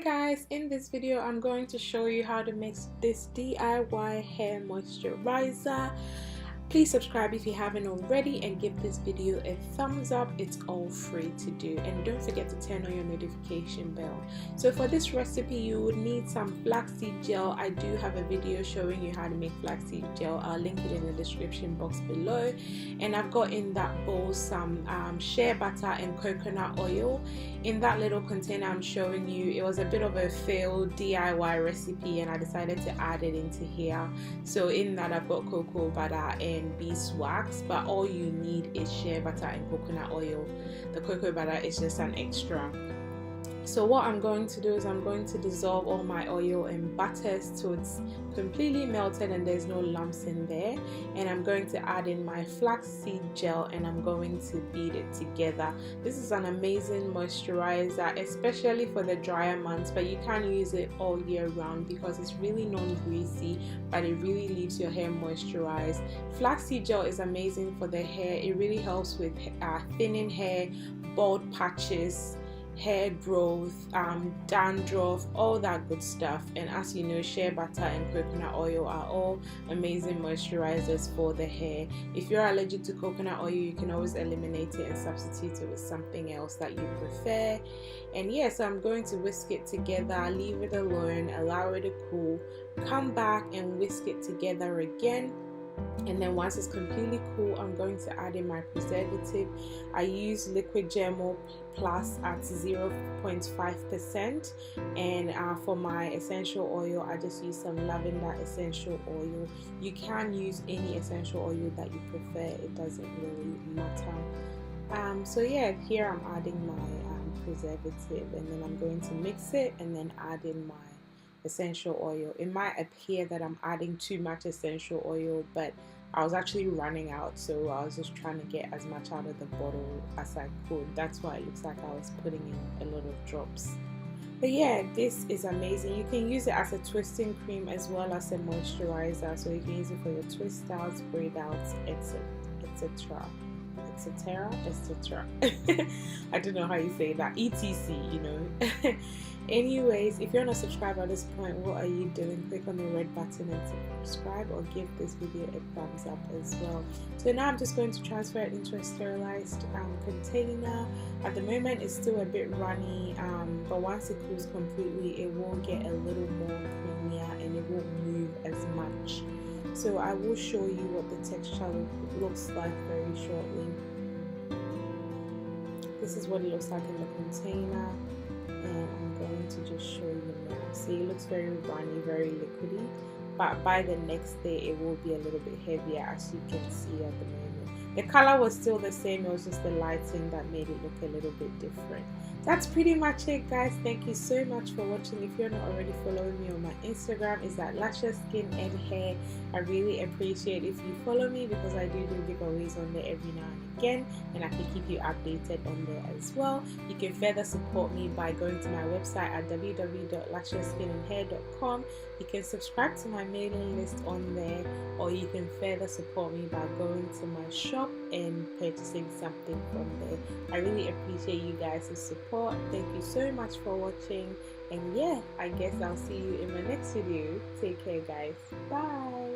guys, in this video I'm going to show you how to make this DIY hair moisturizer. Please subscribe if you haven't already and give this video a thumbs up. It's all free to do, and don't forget to turn on your notification bell. So for this recipe you would need some flaxseed gel. I do have a video showing you how to make flaxseed gel. I'll link it in the description box below. And I've got in that bowl some shea butter and coconut oil. In that little container I'm showing you, it was a bit of a failed DIY recipe and I decided to add it into here. So in that I've got cocoa butter and beeswax, but all you need is shea butter and coconut oil. The cocoa butter is just an extra. So what I'm going to do is I'm going to dissolve all my oil and butter so it's completely melted and there's no lumps in there, and I'm going to add in my flaxseed gel and I'm going to beat it together. This is an amazing moisturizer, especially for the drier months, but you can use it all year round because it's really non-greasy, but it really leaves your hair moisturized. Flaxseed gel is amazing for the hair. It really helps with thinning hair, bald patches, hair growth, dandruff, all that good stuff. And as you know, shea butter and coconut oil are all amazing moisturizers for the hair. If you're allergic to coconut oil, you can always eliminate it and substitute it with something else that you prefer. And yeah, so I'm going to whisk it together, leave it alone, allow it to cool, come back and whisk it together again. And then once it's completely cool, I'm going to add in my preservative. I use liquid Germo Plus at 0.5%, and for my essential oil I just use some lavender essential oil. You can use any essential oil that you prefer, it doesn't really matter. So yeah, here I'm adding my preservative, and then I'm going to mix it and then add in my essential oil. It might appear that I'm adding too much essential oil, but I was actually running out, so I was just trying to get as much out of the bottle as I could. That's why it looks like I was putting in a lot of drops. But yeah, this is amazing. You can use it as a twisting cream as well as a moisturizer, so you can use it for your twist outs, braid outs, etc. I don't know how you say that, etc, you know. Anyways, if you're not subscribed at this point, what are you doing? Click on the red button and subscribe, or give this video a thumbs up as well. So now I'm just going to transfer it into a sterilized container. At the moment it's still a bit runny, but once it cools completely it will get a little more creamier and it won't move as much. So I will show you what the texture looks like very shortly. This is what it looks like in the container, and I'm going to just show you now. See, it looks very runny, very liquidy, but by the next day it will be a little bit heavier, as you can see at the moment. The color was still the same, it was just the lighting that made it look a little bit different. That's pretty much it, guys. Thank you so much for watching. If you're not already following me on my Instagram, is that LusciousSkin&Hair. I really appreciate if you follow me because I do giveaways on there every now and again, and I can keep you updated on there as well. You can further support me by going to my website at www.LusciousSkin&Hair.com. You can subscribe to my mailing list on there, or you can further support me by going to my shop and purchasing something from there. I really appreciate you guys' support. Thank you so much for watching, and yeah, I guess I'll see you in my next video. Take care, guys. Bye.